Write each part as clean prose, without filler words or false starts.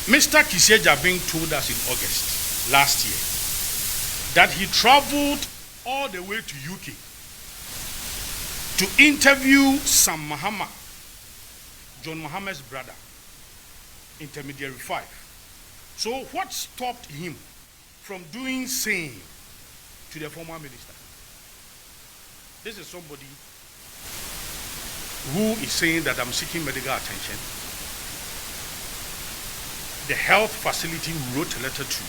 Mr. Kisejabing told us in August last year that he traveled all the way to UK to interview Sam Mahama, John Mohammed's brother, intermediary 5. So what stopped him from doing same to the former minister? This is somebody who is saying that I'm seeking medical attention. The health facility wrote a letter to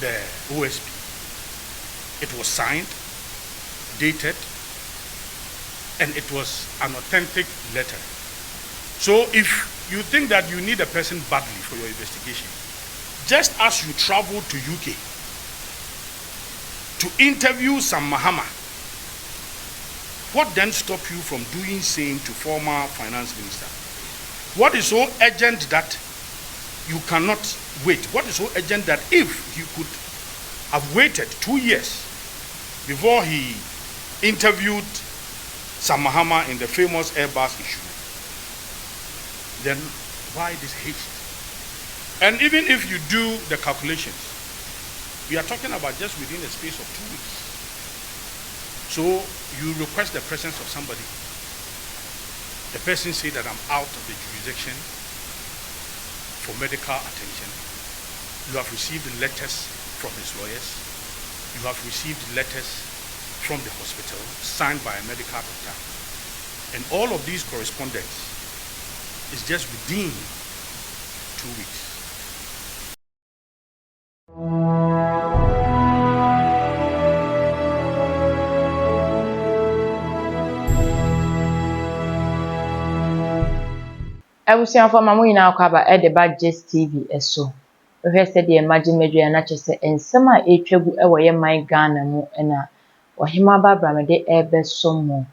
the OSP. It was signed, dated, and it was an authentic letter. So if you think that you need a person badly for your investigation, just as you travel to UK to interview Sam Mahama, what then stop you from doing same to former finance minister? What is so urgent that you cannot wait? What is so urgent that if you could have waited 2 years before he interviewed Sam Mahama in the famous Airbus issue, then why this haste? And even if you do the calculations, we are talking about just within the space of 2 weeks. So you request the presence of somebody. The person say that I'm out of the jurisdiction for medical attention. You have received letters from his lawyers. You have received letters from the hospital signed by a medical doctor. And all of these correspondence is just within 2 weeks. Abusiafo mamu nyina akwaba Agyapa TV eso. Ohwe se de imagine medua na kyese ensem a etwagu ewo ye man Ghana mu na ohima babramede ebesomo.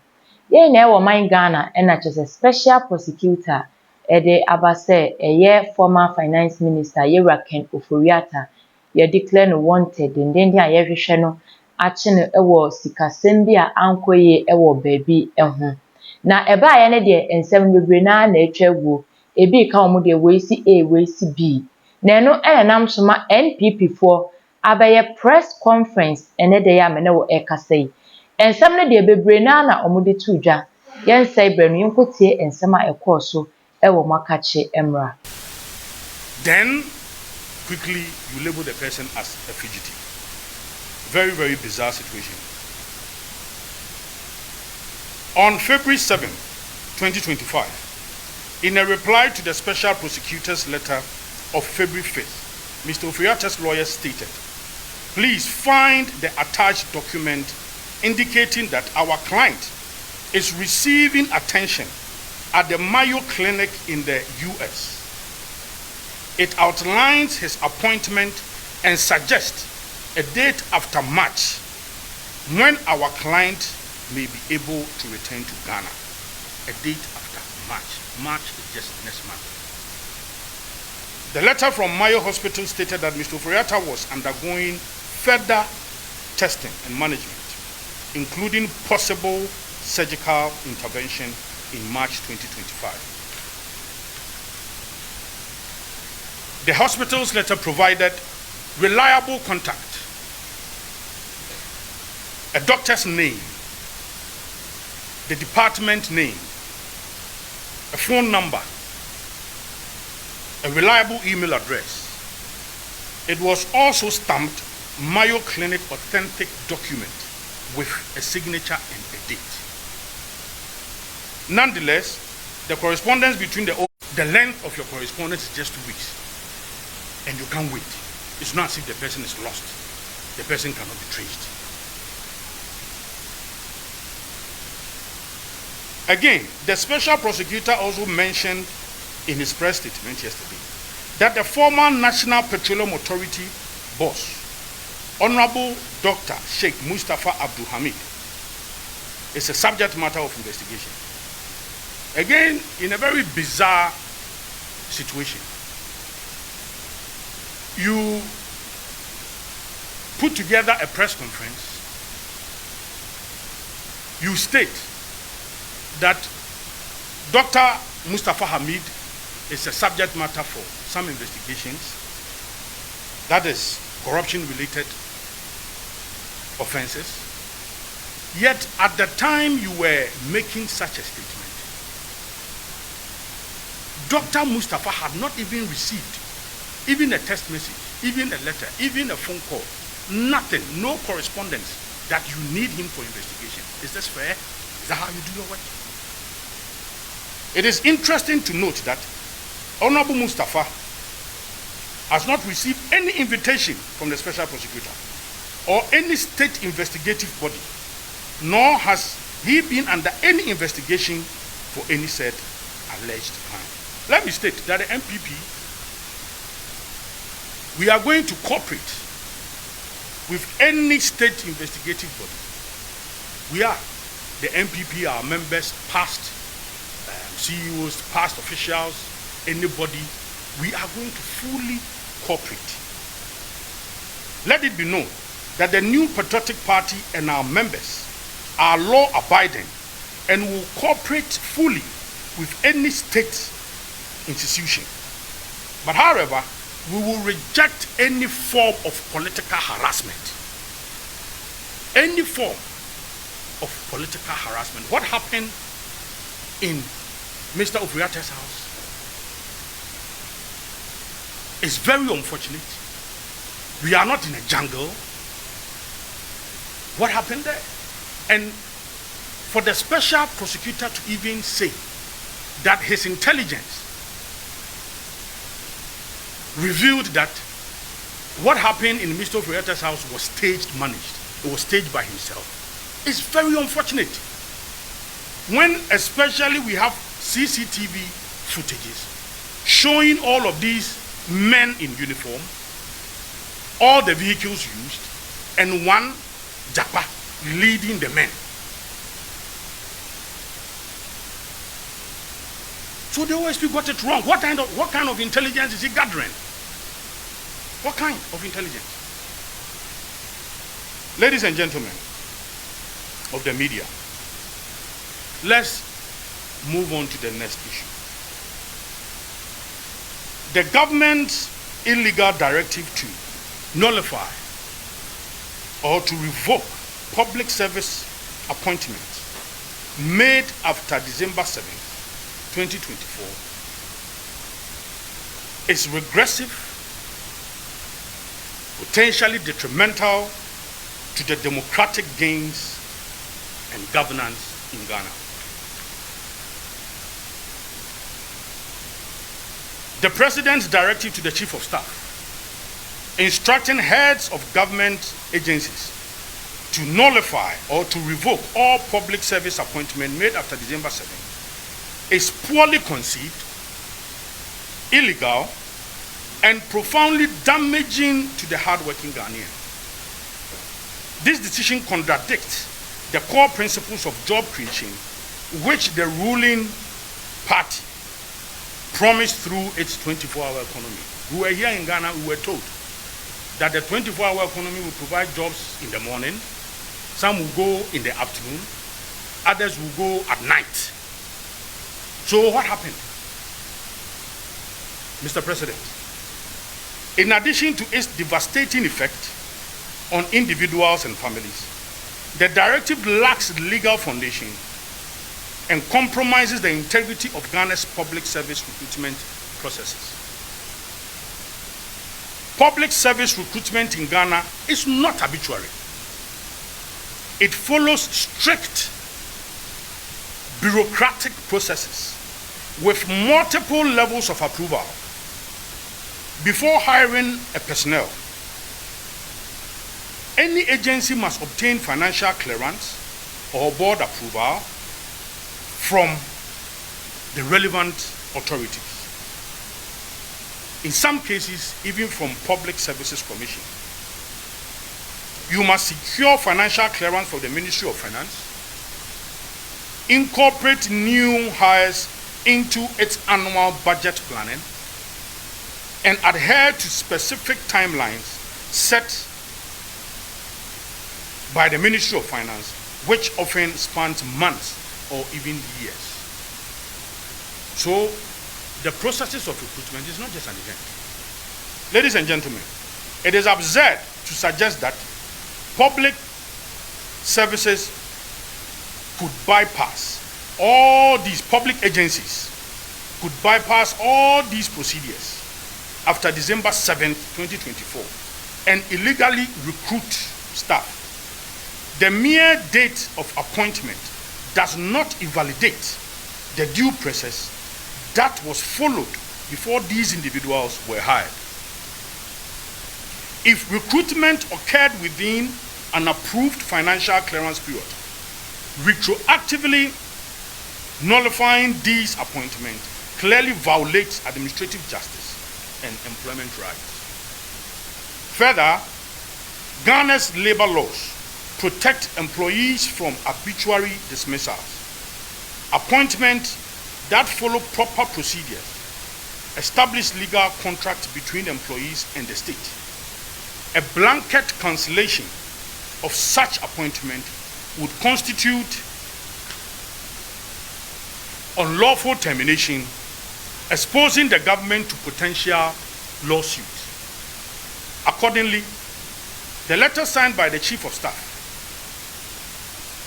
Ye na ewo man Ghana na kyese special prosecutor de abase eye former finance minister Ken Ofori Atta ye declare no wanted ndende a ye hwehwe no ache no ewo sikasem bi a ankoye ewo baabi eho. Na eba ya ne de ensem bebre na etwagu ebi ka omo de weisi A weisi B na eno enam soma NPP for abaye press conference ene de ya me ne wo ekasai ensem ne de bebre na omo de tudwa yensai branu yinkotie ensem a ekoso ewo makache emra. Then quickly you label the person as a fugitive. Very, very bizarre situation. On February 7, 2025, in a reply to the special prosecutor's letter of February 5th, Mr. Ofori Atta's lawyer stated, please find the attached document indicating that our client is receiving attention at the Mayo Clinic in the US. It outlines his appointment and suggests a date after March when our client may be able to return to Ghana. A date after March. March is just next month. The letter from Mayo Hospital stated that Mr. Ofori Atta was undergoing further testing and management, including possible surgical intervention in March 2025. The hospital's letter provided reliable contact, a doctor's name, the department name, a phone number, a reliable email address. It was also stamped Mayo Clinic authentic document with a signature and a date. Nonetheless, the correspondence between the length of your correspondence is just 2 weeks, and you can't wait. It's not as if the person is lost. The person cannot be traced. Again, the special prosecutor also mentioned in his press statement yesterday that the former National Petroleum Authority boss, Honorable Dr. Sheikh Mustafa Abdul Hamid, is a subject matter of investigation. Again, in a very bizarre situation, you put together a press conference, you state that Dr. Mustafa Hamid is a subject matter for some investigations, that is corruption-related offenses. Yet at the time you were making such a statement, Dr. Mustafa had not even received even a text message, even a letter, even a phone call, nothing, no correspondence that you need him for investigation. Is this fair? Is that how you do your work? It is interesting to note that Honorable Mustafa has not received any invitation from the special prosecutor or any state investigative body, nor has he been under any investigation for any said alleged crime. Let me state that the NPP, we are going to cooperate with any state investigative body. We are. The NPP, our members, past CEOs, past officials, anybody, we are going to fully cooperate. Let it be known that the new patriotic party and our members are law-abiding and will cooperate fully with any state institution. But however, we will reject any form of political harassment. Any form of political harassment. What happened in Mr. Ofori Atta's house is very unfortunate. We are not in a jungle. What happened there? And for the special prosecutor to even say that his intelligence revealed that what happened in Mr. Ofori Atta's house was staged, managed. It was staged by himself. It's very unfortunate. When especially we have CCTV footages showing all of these men in uniform, all the vehicles used, and one Japa leading the men. So the OSP got it wrong. What kind of intelligence is he gathering? What kind of intelligence? Ladies and gentlemen of the media, let's move on to the next issue. The government's illegal directive to nullify or to revoke public service appointments made after December 7th, 2024 is regressive, potentially detrimental to the democratic gains and governance in Ghana. The President's directive to the Chief of Staff instructing heads of government agencies to nullify or to revoke all public service appointments made after December 7th is poorly conceived, illegal, and profoundly damaging to the hardworking Ghanaian. This decision contradicts the core principles of job creation, which the ruling party promised through its 24-hour economy. We were here in Ghana, we were told that the 24-hour economy will provide jobs in the morning, some will go in the afternoon, others will go at night. So what happened? Mr. President, in addition to its devastating effect on individuals and families, the directive lacks legal foundation and compromises the integrity of Ghana's public service recruitment processes. Public service recruitment in Ghana is not arbitrary. It follows strict bureaucratic processes with multiple levels of approval before hiring a personnel. Any agency must obtain financial clearance or board approval from the relevant authorities. In some cases, even from Public Services Commission. You must secure financial clearance from the Ministry of Finance, incorporate new hires into its annual budget planning, and adhere to specific timelines set by the Ministry of Finance, which often spans months or even years. So the processes of recruitment is not just an event. Ladies and gentlemen, it is absurd to suggest that public services could bypass all these public agencies, could bypass all these procedures after December 7th, 2024, and illegally recruit staff. The mere date of appointment does not invalidate the due process that was followed before these individuals were hired. If recruitment occurred within an approved financial clearance period, retroactively nullifying these appointments clearly violates administrative justice and employment rights. Further, Ghana's labor laws protect employees from arbitrary dismissals. Appointments that follow proper procedures establish legal contracts between employees and the state. A blanket cancellation of such appointment would constitute unlawful termination, exposing the government to potential lawsuits. Accordingly, the letter signed by the Chief of Staff,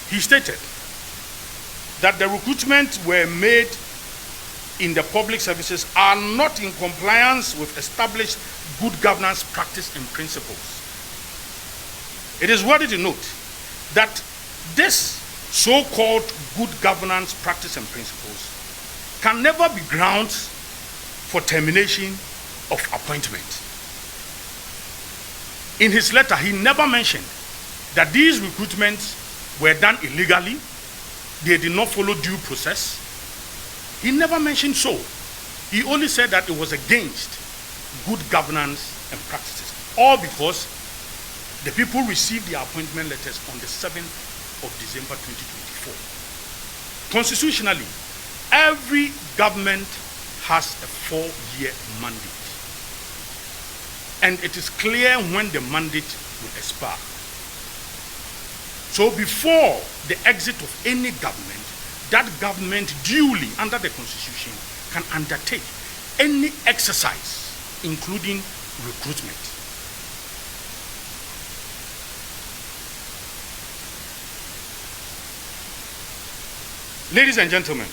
he stated that the recruitments were made in the public services are not in compliance with established good governance practice and principles. It is worthy to note that this so-called good governance practice and principles can never be grounds for termination of appointment. In his letter, he never mentioned that these recruitments were done illegally, they did not follow due process. He never mentioned so. He only said that it was against good governance and practices, all because the people received their appointment letters on the 7th of December 2024. Constitutionally, every government has a 4-year mandate, and it is clear when the mandate will expire. So before the exit of any government, that government duly, under the Constitution, can undertake any exercise, including recruitment. Ladies and gentlemen,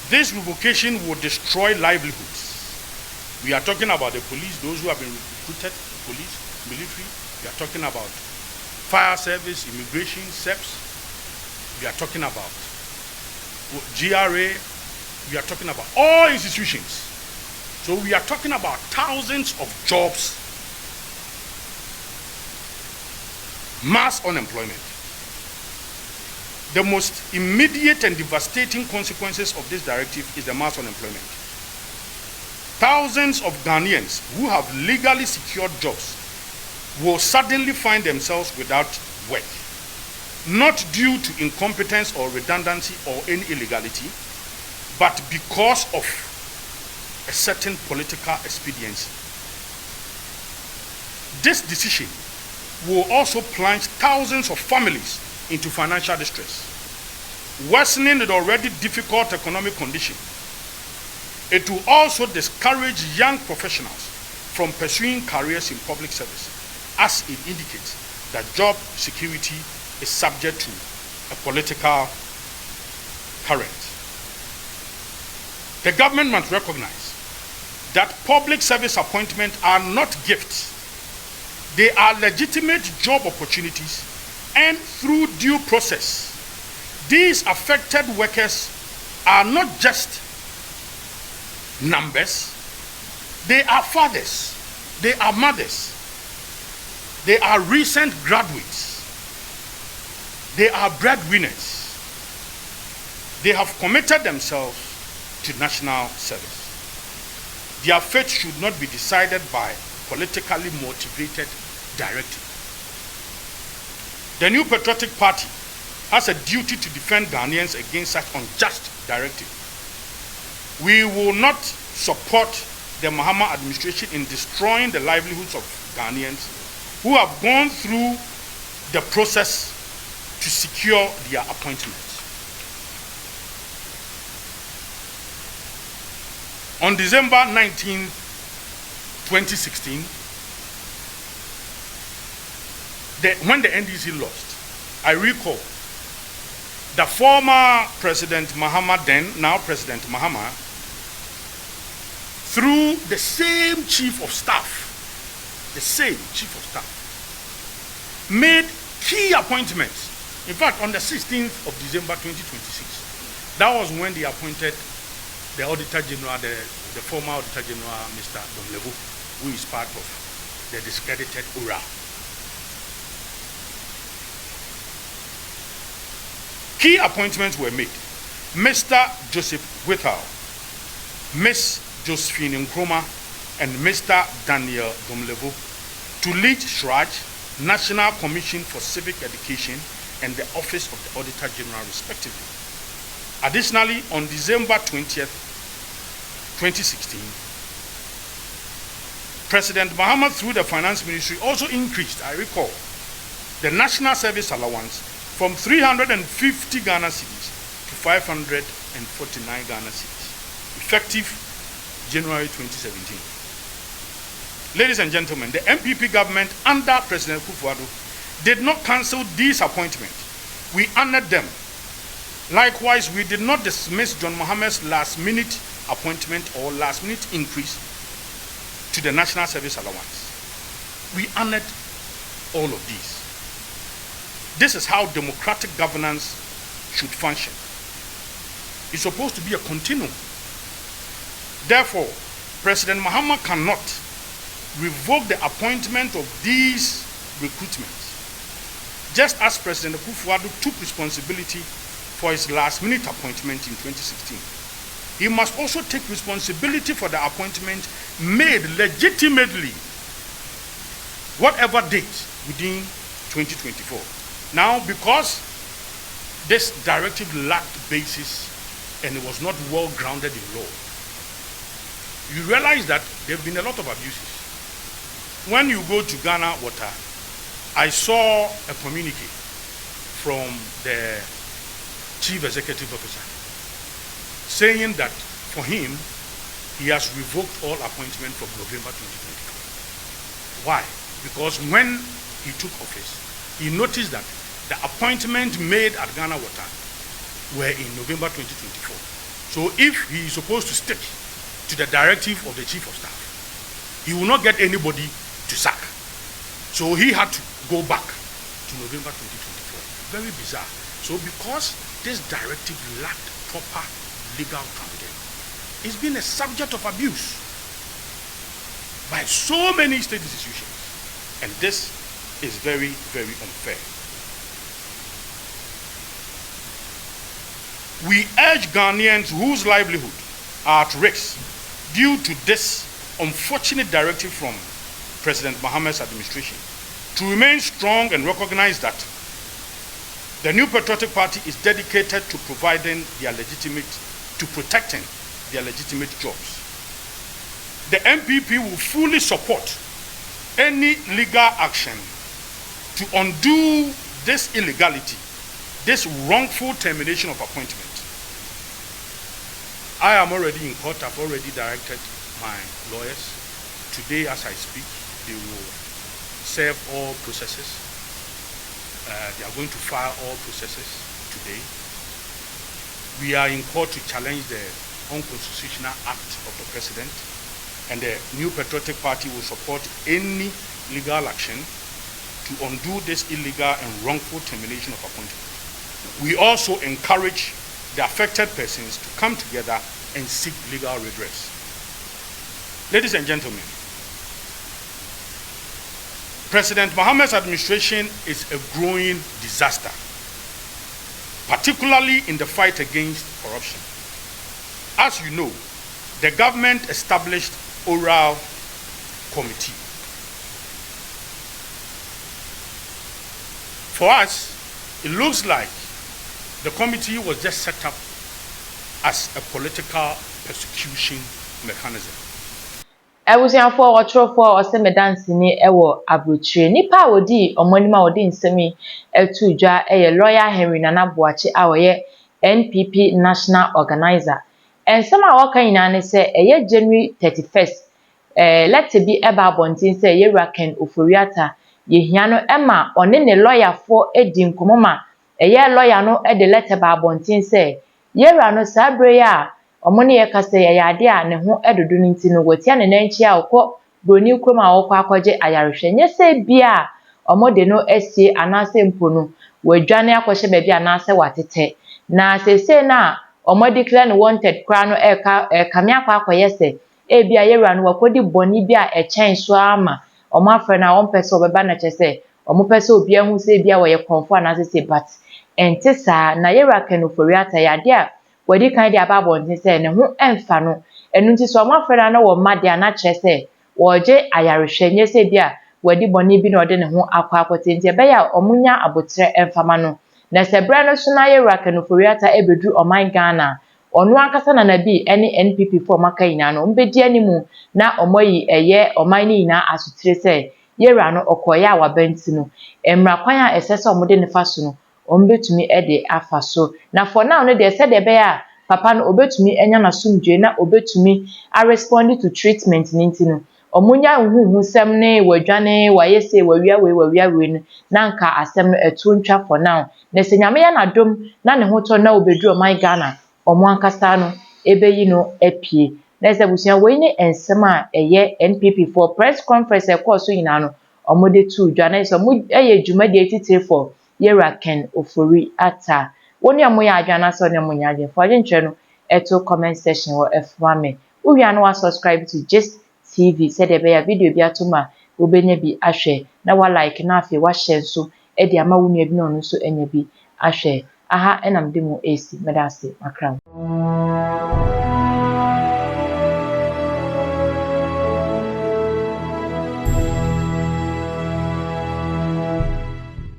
this revocation will destroy livelihoods. We are talking about the police, those who have been recruited, police, military. We are talking about fire service, immigration, SEPs. We are talking about GRA. We are talking about all institutions. So we are talking about thousands of jobs, mass unemployment. The most immediate and devastating consequences of this directive is the mass unemployment. Thousands of Ghanaians who have legally secured jobs will suddenly find themselves without work, not due to incompetence or redundancy or any illegality, but because of a certain political expediency. This decision will also plunge thousands of families into financial distress, worsening the already difficult economic condition. It will also discourage young professionals from pursuing careers in public service, as it indicates that job security is subject to a political current. The government must recognize that public service appointments are not gifts. They are legitimate job opportunities, and through due process, these affected workers are not just numbers. They are fathers, they are mothers, they are recent graduates, they are breadwinners. They have committed themselves to national service. Their fate should not be decided by politically motivated directive. The New Patriotic Party has a duty to defend Ghanaians against such unjust directive. We will not support the Mahama administration in destroying the livelihoods of Ghanaians who have gone through the process to secure their appointments. On December 19, 2016, when the NDC lost, I recall the former President Mahama, then now President Mahama, through the same chief of staff, made key appointments. In fact, on the 16th of December 2026, that was when they appointed the Auditor General, the former Auditor General, Mr. Domlevo, who is part of the discredited ORA. Key appointments were made. Mr. Joseph Whittle, Miss Josephine Nkrumah, and Mr. Daniel Domlevo to lead SHRAJ, National Commission for Civic Education, and the Office of the Auditor General, respectively. Additionally, on December 20th, 2016, President Mahama, through the Finance Ministry, also increased, I recall, the National Service Allowance from 350 Ghana cedis to 549 Ghana cedis, effective January 2017. Ladies and gentlemen, the NPP government under President Kufuor did not cancel these appointments. We honored them. Likewise, we did not dismiss John Mohammed's last-minute appointment or last-minute increase to the National Service Allowance. We honored all of these. This is how democratic governance should function. It's supposed to be a continuum. Therefore, President Mahama cannot revoke the appointment of these recruitments. Just as President Kufuor took responsibility for his last-minute appointment in 2016, he must also take responsibility for the appointment made legitimately, whatever date within 2024. Now, because this directive lacked basis and it was not well grounded in law, you realize that there have been a lot of abuses. When you go to Ghana Water, I saw a communique from the Chief Executive Officer saying that for him, he has revoked all appointments from November 2024. Why? Because when he took office, he noticed that the appointment made at Ghana Water were in November 2024. So if he is supposed to stick to the directive of the Chief of Staff, he will not get anybody to sack. So he had to go back to November 2024. Very bizarre. So because this directive lacked proper legal grounding, it's been a subject of abuse by so many state institutions. And this is very, very unfair. We urge Ghanaians whose livelihood are at risk due to this unfortunate directive from President Mohammed's administration to remain strong and recognize that the New Patriotic Party is dedicated to protecting their legitimate jobs. The NPP will fully support any legal action to undo this illegality, this wrongful termination of appointment. I am already in court. I've already directed my lawyers. Today, as I speak, they will serve all processes. They are going to file all processes today. We are in court to challenge the unconstitutional act of the president, and the New Patriotic Party will support any legal action to undo this illegal and wrongful termination of appointment. We also encourage the affected persons to come together and seek legal redress. Ladies and gentlemen, President Mohammed's administration is a growing disaster, particularly in the fight against corruption. As you know, the government established oral committee. For us, it looks like the committee was just set up as a political persecution mechanism. Ebusianfo otrofo osemedansini ewo abrochire nipa odi omonima odi nsemi etu dwa lawyer Henry Nana Boache a oye NPP national organizer ensem a waka nyina ne se eye January 31st let be eba abontin se Yewura Ken Ofori Atta yehia no ema one ne lawyer fo edi nkomo ma eye lawyer no de letter ba abontin se Yewura no sabre ya omo ne ye kase ye ade a ne ho edodo nti no watia ne nanchi a okọ broni krom a okọ akọje ayarehwe nye se bia omo de no esie anase mpo no wadwane akọhye ba bia anase watete na sese na omo declare no wanted kra no kame akọye se bia Yewura no wakodi boni bia echen so ama omo afre na on pese obeba na chese omo pese obi ahu se bia wo ye konfo anase se but entisa na Yewura Ken Ofori Atta ya de a wadi kan de ababontin se ne ho emfa no enu nti so omo afre na wo made ana chese woje ayarehwe nye se bia wadi boni bi na ode ne ho akwakote nti be ya omunya abotre emfama no na se bra no so na Yewura Ken Ofori Atta ebedru oman Ghana onu ankasa na nabi ene NPP for maka ina no mbedi animu na omoyi eye oman ni ina asutire se Yewura no okoya awabanti no emra kwan a esese omode ne faso no ombetumi de afaso na for now no de se de be ya papa no obetumi enya na sumdwe na obetumi a respond to treatment ni nti no omunya huhu sem ne wadwane wayese wawia we no na nka asem no etu ntwa for now na se nyame ya na dom na ne hoto na obedru oman Ghana omo ankasa no ebeyi no apie na se busia we ni ensem a eye NPP for press conference e course yina no omode tu dwa na se omo eye dwuma de titire for Yewura Ken Ofori Atta woni amoya adwana so ne amonya ade for agentwe no eto comment section wo efwa me uwia no wa subscribe to Gist TV said de be ya video bi atoma obenya bi ahwe na wa like na afi wa share so e de ama wonu bi na onu so enya bi ahwe aha enam de mu AC medase makram